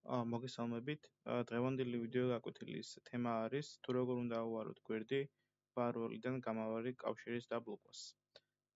მოგესალმებით. დღევანდელი ვიდეო გაკვეთილის თემა არის თუ როგორ უნდა ავუაროთ გვერდი firewall-დან გამავალი კავშირის დაბლოკვას.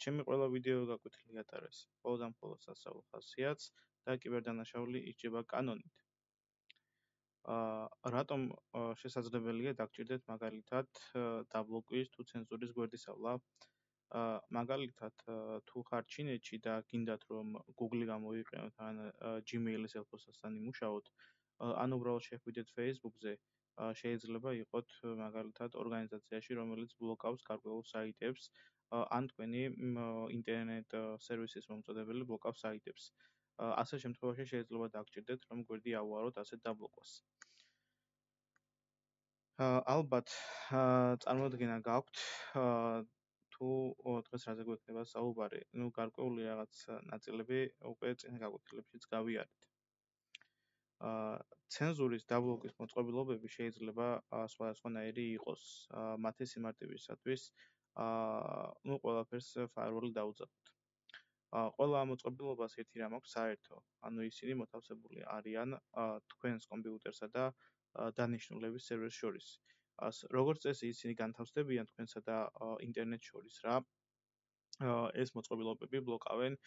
ჩემი ყველა ვიდეო გაკვეთილი ატარებს მხოლოდ და მხოლოდ სასწავლო ხასიათს და კიბერდანაშაული იჭება კანონით. რატომ შესაძლებელია დაგჭირდეთ მაგალითად დაბლოკვის თუ ცენზურის გვერდისავლა? მაგალითად, თუ ხართ ჩინეთში და გინდათ რომ Google-ი გამოიყენოთ ან Gmail-ის ელფოსასთან იმუშაოთ, ან უბრალოდ შეხვიდეთ Facebook-ზე, შეიძლება იყოთ მაგალითად ორგანიზაციაში, რომელიც ბლოკავს გარკვეულ საიტებს, ან თქვენი ინტერნეტ სერვისის მომწოდებელი ბლოკავს საიტებს. ასე შემთხვევაში შეიძლება დაგჭირდეთ რომ გვერდი ავუაროთ ასეთ დაბლოკვას. ალბათ წარმოდგენა გაქვთ თუ დღეს რაზე გვექნება საუბარი, გარკვეული რაღაც ნაწილები უკვე წინა გაკვეთილებშიც გავიარეთ. ცენზურის დაბლოკვის მოწყობილობები შეიძლება სხვადასხვანაირი იყოს. მათი სიმარტივისათვის, ყველაფერს firewall-ი დაუძახოთ. ყველა ამ მოწყობილობას ერთი რამ აქვს საერთო, ანუ ისინი მოთავსებული არიან თქვენს კომპიუტერსა და დანიშნულების სერვერს შორის. როგორც წესი ისინი განთავსდებიან თქვენსა და ინტერნეტს შორის რა. ეს მოწყობილობები ბლოკავენ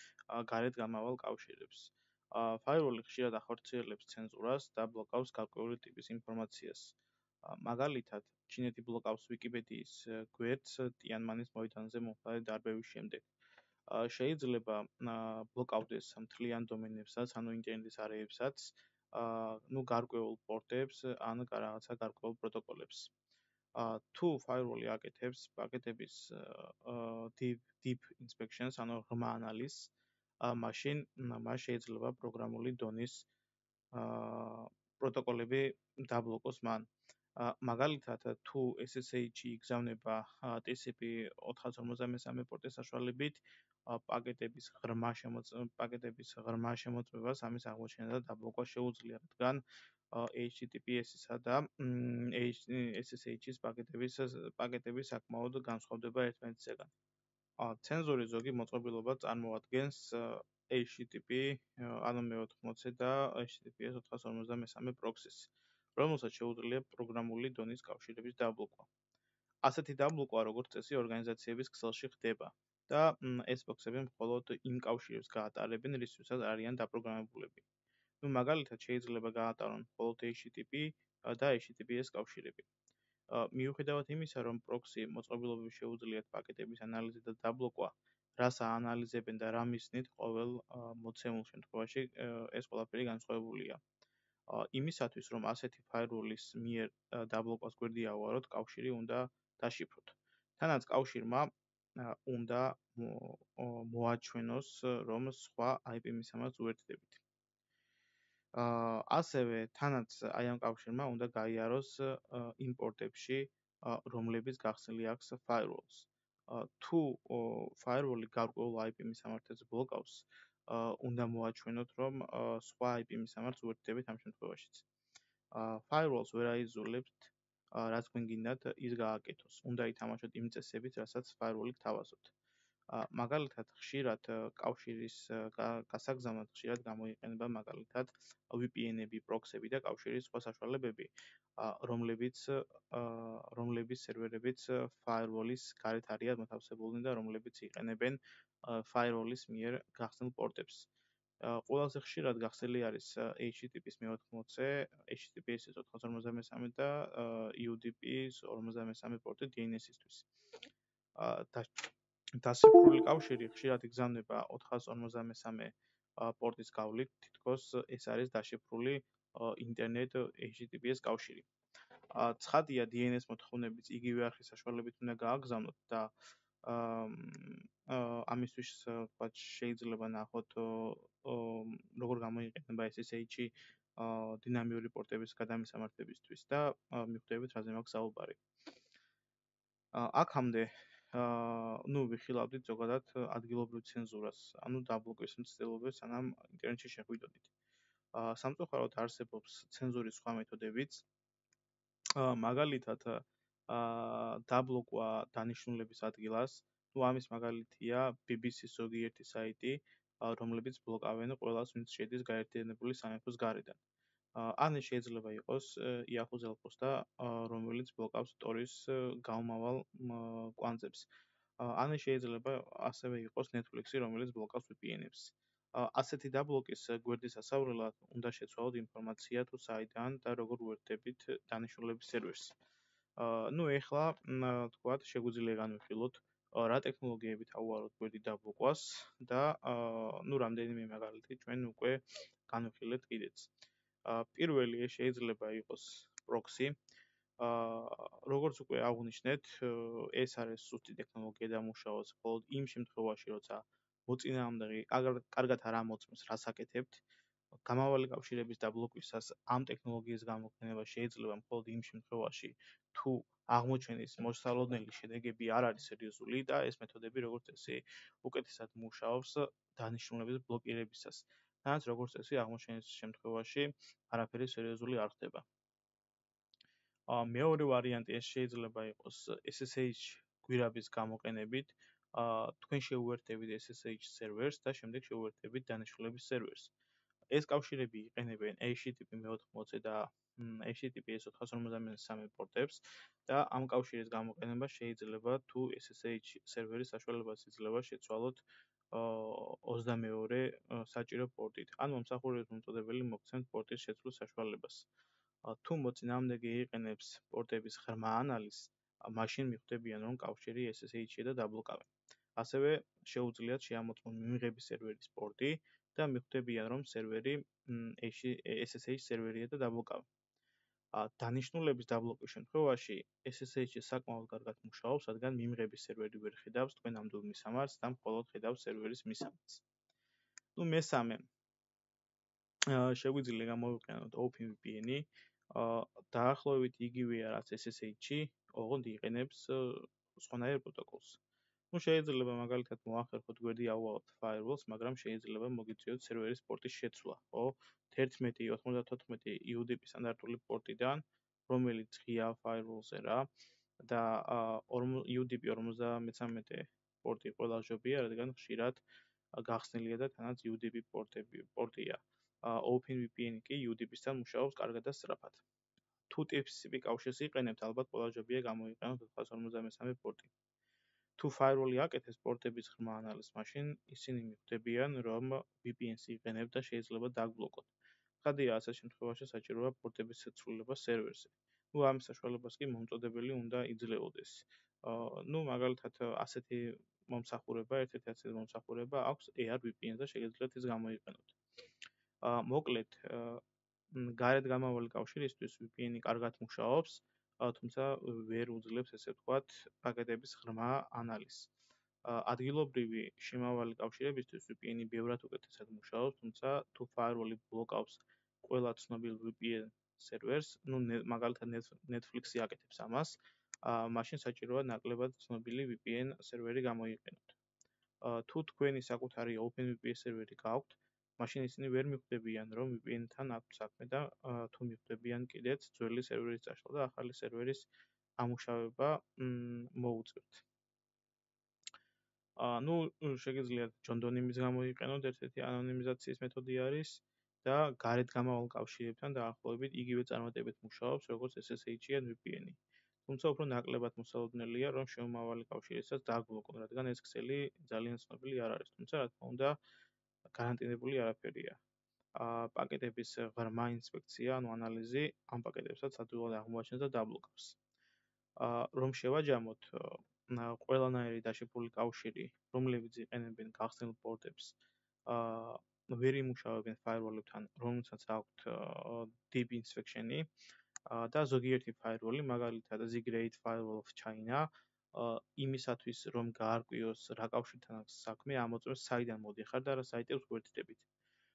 გარეთ გამავალ კავშირებს. Firewall-ი ხშირად ახორციელებს ცენზურას და ბლოკავს გარკვეული ტიპის ინფორმაციას. მაგალითად, ჩინეთი ბლოკავს Wikipedიის გვერდს ტიანმანის მოედანზე მომხდარი დარბევის შემდეგ. შეიძლება ბლოკავდეს მთლიან დომენებსაც, ანუ ინტერნეტის არეებსაც, გარკვეულ პორტებს ან რაღაცა გარკვეულ პროტოკოლებს. თუ firewall-ი აკეთებს პაკეტების deep inspections, ანუ ღრმა ანალიზს, მაშინ მას შეიძლება პროგრამული დონის პროტოკოლები დაბლოკოს მან. მაგალითად, თუ SSH-ი იგზავნება TCP 453 პორტის საშუალებით, პაკეტების ღრმა შემოწმებას ამის აღმოჩენა და დაბლოკვა შეუძლია, რადგან HTTPS-ისა და SSH-ის პაკეტები საკმაოდ განსხვავდება ერთმანეთისგან. ცენზურის ზოგი მოწყობილობა წარმოადგენს HTTP, ანუ მე-80 და HTTPS 453 პროქსის, რომელსაც შეუძლია პროგრამული დონის კავშირების დაბლოკვა. ასეთი დაბლოკვა, როგორც წესი, ორგანიზაციების ქსელში ხდება და ეს პროქსები მხოლოდ იმ კავშირებს გაატარებენ, რისთვისაც არიან დაპროგრამებულები. მაგალითად, შეიძლება გაატარონ მხოლოდ HTTP და HTTPS კავშირები. მიუხედავად იმისა, რომ პროქსი მოწყობილობები შეუძლიათ პაკეტების ანალიზი და დაბლოკვა, რას აანალიზებენ და რა მისნით, ყოველ მოცემულ შემთხვევაში ეს ყველაფერი განსხვავებულია. იმისათვის, რომ ასეთი firewall-ის მიერ დაბლოკვას გვერდი ავუაროთ, კავშირი უნდა დაშიფროთ. თანაც კავშირმა უნდა მოაჩვენოს, რომ სხვა IP მისამართს უერთდებით. ასევე თანაც აი ამ კავშირმა უნდა გაიაროს იმ პორტებში, რომლებიც გახსნილი აქვს firewalls. თუ firewall-ი გარკვეულ IP მისამართებს ბლოკავს, უნდა მოაჩვენოთ, რომ სხვა IP მისამართს უერთდებით ამ შემთხვევაშიც. Firewalls ვერ აიძულებთ, რაც თქვენ გინდათ, ის გააკეთოს. უნდა ითამაშოთ იმ წესებით, რასაც firewall-ი გთავაზობთ. მაგალითად, ხშირად კავშირის გასაგზავნად ხშირად გამოიყენება მაგალითად VPN-ები, პროქსები და კავშირის სხვა საშუალებები, რომლების სერვერებიც firewall-ის გარეთ არიან მოთავსებულნი და რომლებიც იყენებენ firewall-ის მიერ გახსნილ პორტებს. ყველაზე ხშირად გახსნილი არის HTTP-ის მე-80, HTTPS-ის 453 და UDP-ის 53 პორტი DNS-ისთვის. დასიფრული კავშირი ხშირად იგზავნება 453 პორტის გავლით, თითქოს ეს არის დაშიფრული ინტერნეტ HTTPS კავშირი. ცხადია, DNS მოთხოვნებიც იგივე არხის საშუალებით უნდა გააგზავნოთ და ამისთვის შეიძლება ნახოთ, როგორ გამოიყენება SSH-ი დინამიური პორტების გადამისამართებისთვის და მიხვდებით, რაზე მაქვს საუბარი. აქამდე ვიხილავდით ზოგადად ადგილობრივ ცენზურას, ანუ დაბლოკვის მცდელობებს, სანამ ინტერნეტში შეხვიდოდით. სამწუხაროდ არსებობს ცენზურის სხვა მეთოდებიც, მაგალითად დაბლოკვა დანიშნულების ადგილას, ამის მაგალითია BBC-ის ზოგიერთი საიტი, რომლებიც ბლოკავენ ყველას, ვინც შედის გაერთიანებული სამეფოს გარედან. ან შეიძლება იყოს Yahoo Zelfos-და, რომელიც ბლოკავს Tor-ის გამომავალ კვანძებს. ან შეიძლება ასევე იყოს Netflix-ი, რომელიც ბლოკავს VPN-ებს. ასეთი დაბლოკის გვერდის ასავლელად უნდა შეცვალოთ ინფორმაცია თუ საიდან და როგორ უერთდებით დანიშნულების სერვერს. ეხლა თქვათ, შეგვიძლია განვიხილოთ რა ტექნოლოგიებით ავუაროთ გვერდი დაბლოკვას და რამდენიმე მაგალითი ჩვენ უკვე განვიხილეთ კიდეც. პირველი შეიძლება იყოს proxy. როგორც უკვე აღვნიშნეთ, ეს არის სუსტი ტექნოლოგია და მუშაობს მხოლოდ იმ შემთხვევაში, როცა მოწინააღმდეგე კარგად არ ამოწმებს, რას აკეთებთ. გამავალი კავშირების დაბლოკვისას ამ ტექნოლოგიის გამოყენება შეიძლება მხოლოდ იმ შემთხვევაში, თუ აღმოჩენის მოსალოდნელი შედეგები არ არის სერიოზული და ეს მეთოდები, როგორც წესი, უკეთესად მუშაობს დანიშნულების ბლოკირებისას. თანაც როგორც წესი, აღმოჩენის შემთხვევაში არაფერი სერიოზული არ ხდება. მეორე ვარიანტი ეს შეიძლება იყოს SSH გვირაბის გამოყენებით. თქვენ შეუერთდებით SSH სერვერს და შემდეგ შეუერთდებით დანიშნულების სერვერს. ეს კავშირები იყენებენ HTTP 480 და HTTPS 453 პორტებს და ამ კავშირის გამოყენება შეიძლება თუ SSH სერვერის საშუალებას იძლევა შეცვალოთ 22 საჭირო პორტით, ან მომსახურების მომწოდებელი მოგცემთ პორტის შეცვლის საშუალებას. თუ მოწინააღმდეგე იყენებს პორტების ღრმა ანალიზს, მაშინ მიხვდებიან, რომ კავშირი SSH-ია და დაბლოკავენ. ასევე შეუძლიათ შეამოწმონ მიმღების სერვერის პორტი და მიხვდებიან, რომ სერვერი SSH სერვერია და დაბლოკავენ. დანიშნულების დაბლოკვის შემთხვევაში SSH-ი საკმაოდ კარგად მუშაობს, რადგან მიმღების სერვერი ვერ ხედავს თქვენ ნამდვილ მისამართს და მხოლოდ ხედავს სერვერის მისამართს. მესამე შეგვიძლია გამოვიყენოთ OpenVPN-ი. დაახლოებით იგივეა რაც SSH-ი, ოღონდ იყენებს სხვანაირ პროტოკოლს. შეიძლება მაგალითად მოახერხოთ გვერდი ავუაროთ firewalls, მაგრამ შეიძლება მოგიწიოთ სერვერის პორტის შეცვლა, 11.94 UDP სტანდარტული პორტიდან, რომელიც ღია firewalls-ზე რა და UDP 53 პორტი ყველა ჯობია, რადგან ხშირად გახსნილია და თანაც UDP პორტია. OpenVPN-ი კი UDP-სთან მუშაობს კარგად და სწრაფად. თუ TCP კავშირს იყენებთ, ალბათ ყველა ჯობია გამოიყენოთ 453 პორტი. თუ firewall-ი აკეთებს პორტების ღრმა ანალიზს, მაშინ ისინი მიხვდებიან, რომ VPN-ს იყენებთ და შეიძლება დაგბლოკოთ. ხადია, ასეთ შემთხვევაში საჭიროა პორტების შეცვლილება სერვერზე. ამის საშუალებას კი მომწოდებელი უნდა იძლეოდეს. მაგალითად, ასეთი მომსახურება, ერთ-ერთი ასეთი მომსახურება აქვს ARVPN და შეგიძლიათ ის გამოიყენოთ. მოკლედ, გარეთ გამავალი კავშირისთვის VPN-ი კარგად მუშაობს, თუმცა ვერ უძლებს ესე ვთქვათ პაკეტების ღრმა ანალიზს. ადგილობრივი შემავალი კავშირებისთვის VPN-ი ბევრად უკეთესად მუშაობს, თუმცა თუ firewall-ი ბლოკავს ყველა ცნობილ VPN სერვერს, მაგალითად Netflix-ი აკეთებს ამას, მაშინ საჭიროა ნაკლებად ცნობილი VPN სერვერი გამოიყენოთ. თუ თქვენი საკუთარი OpenVPN სერვერი გაქვთ, მაშინ ისინი ვერ მიხვდებიან, რომ VPN-თან აქვთ საქმე და თუ მიხვდებიან კიდეც ძველი სერვერის წაშლა და ახალი სერვერის ამუშავება მოუწევთ. შეგიძლიათ ჯონდონიმის გამოიყენოთ, ერთ-ერთი ანონიმიზაციის მეთოდი არის და გარეთ გამავალ კავშირებთან დაახლოებით იგივე წარმატებით მუშაობს, როგორც SSH-ი ან VPN-ი. თუმცა უფრო ნაკლებად მოსალოდნელია, რომ შემომავალი კავშირისაც დააგბლოკონ, რადგან ეს ქსელი ძალიან ცნობილი არ არის, თუმცა რა თქმა უნდა გარანტირებული არაფერია. პაკეტების ღრმა ინსპექცია, ანალიზი ამ პაკეტებსაც ადვილად აღმოაჩენს და დაბლოკავს. რომ შევაჯამოთ ყველანაირი დაშიფრული კავშირი, რომლებიც იყენებენ გახსნილ პორტებს, ვერ იმუშავებენ firewall-ებთან, რომელსაც აქვთ deep inspection-ი და ზოგიერთი firewall-ი, მაგალითად Zgrade Firewall of China, იმისათვის რომ გაარკვიოს რა კავშირთან აქვს საქმე, ამოწმებს საიდან მოდიხარ და რა საიტებს გვერდდებით.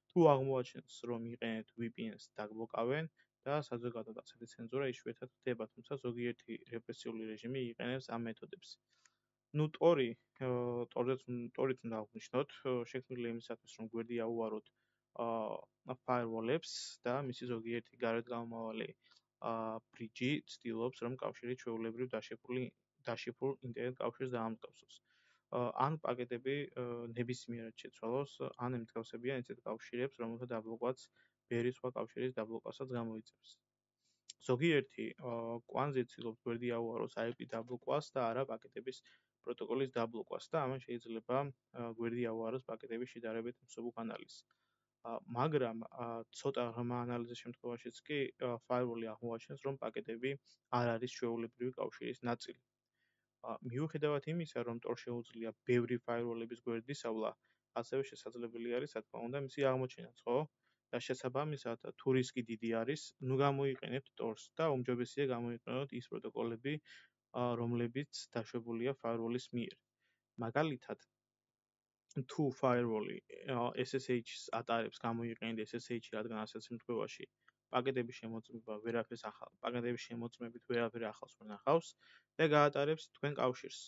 თუ აღმოაჩენს, რომ იყენებთ VPN-ს, დაგბლოკავენ და საზოგადოებრივ ასეთი ცენზურა იშვიათად ხდება, თუმცა ზოგიერთი რეპრესიული რეჟიმი იყენებს ამ მეთოდებს. Tor-ით უნდა აღვნიშნოთ, შექმნილია იმისათვის, რომ გვერდი აუაროთ firewall-ებს და მისი ზოგიერთი გარეთ გამომავალი bridge ცდილობს, რომ კავშირი ჩვეულებრივ დაშიფრულ ინტერნეტ კავშირს დაამტკიცოს. ან პაკეტები ნებისმიერად შეცვალოს, ან ემთგავსებიან ისეთ კავშირებს, რომელთა დაბლოკვაც ბევრი სხვა კავშირის დაბლოკვასაც გამოიწვევს. ზოგიერთი კვანძი ცდილობს გვერდი აუაროს IP დაბლოკვას და არა პაკეტების პროტოკოლის დაბლოკვას და ამან შეიძლება გვერდი აუაროს პაკეტების შედარებით მსუბუქ ანალიზს. მაგრამ ცოტა ღრმა ანალიზის შემთხვევაშიც კი firewall-ი აღმოაჩენს, რომ პაკეტები არ არის ჩვეულებრივი კავშირის ნაწილი. მიუხედავად იმისა, რომ ტორს შეუძლია ბევრი firewall-ების გვერდისავლა, ასევე შესაძლებელი არის, რა თქმა უნდა, მისი აღმოჩენაც, ხო? და შესაბამისად, თუ რისკი დიდი არის, ნუ გამოიყენებთ ტორს და უმჯობესია გამოიყენოთ ის პროტოკოლები, რომლებიც დაშვებულია firewall-ის მიერ. მაგალითად, თუ firewall-ი SSH-ს ატარებს, გამოიყენეთ SSH-ი, რადგან ასეთ შემთხვევაში პაკეტების შემოწმებით ვერავერ ახალს ვერ ნახავს და გაატარებს თქვენ კავშირს.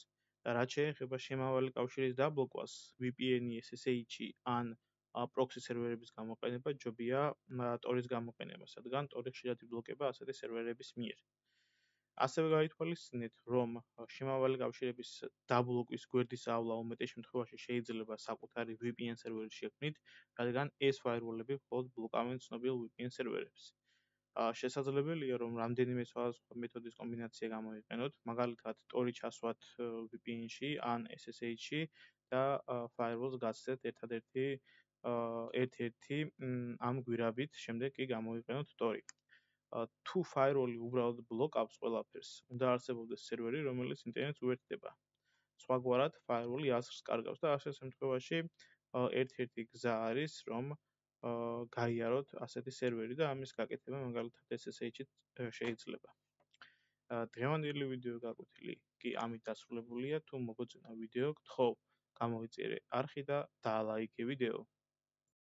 და რაც შეეხება შემავალი კავშირის დაბლოკვას, VPN-ი, SSH-ი ან proxy სერვერების გამოყენება ჯობია ტორის გამოყენება, რადგან ტორი ხშირად იბლოკება ასეთი სერვერების მიერ. ასევე გაითვალისწინეთ, რომ შემავალი კავშირების დაბლოკვის გვერდის ავლა უმეტეს შემთხვევაში შეიძლება საკუთარი VPN სერვერი შექმნით, რადგან ეს firewall-ები მხოლოდ ბლოკავენ ცნობილ VPN სერვერებს. შესაძლებელია, რომ რამდენიმე სხვადასხვა მეთოდის კომბინაცია გამოიყენოთ, მაგალითად, ტორი ჩასვათ VPN-ში ან SSH-ში და firewall-ს გაცდეთ ერთ-ერთი ამ გვირაბით, შემდეგ კი გამოიყენოთ ტორი. თუ firewall-ი უბრალოდ ბლოკავს ყველაფერს, უნდა არსებობდეს სერვერი, რომელიც ინტერნეტს უერთდება. სხვაგვარად, firewall-ი აზრს კარგავს და ასეთ შემთხვევაში ერთ-ერთი გზა არის, რომ გაიაროთ ასეთი სერვერი და ამის გაკეთება მაგალითად SSH-ით შეიძლება. დღევანდელი ვიდეო გაკვეთილი კი ამით დასრულებულია. თუ მოგოწონა ვიდეო, გთხოვ, გამოიწერე არხი და დაალაიქე ვიდეო.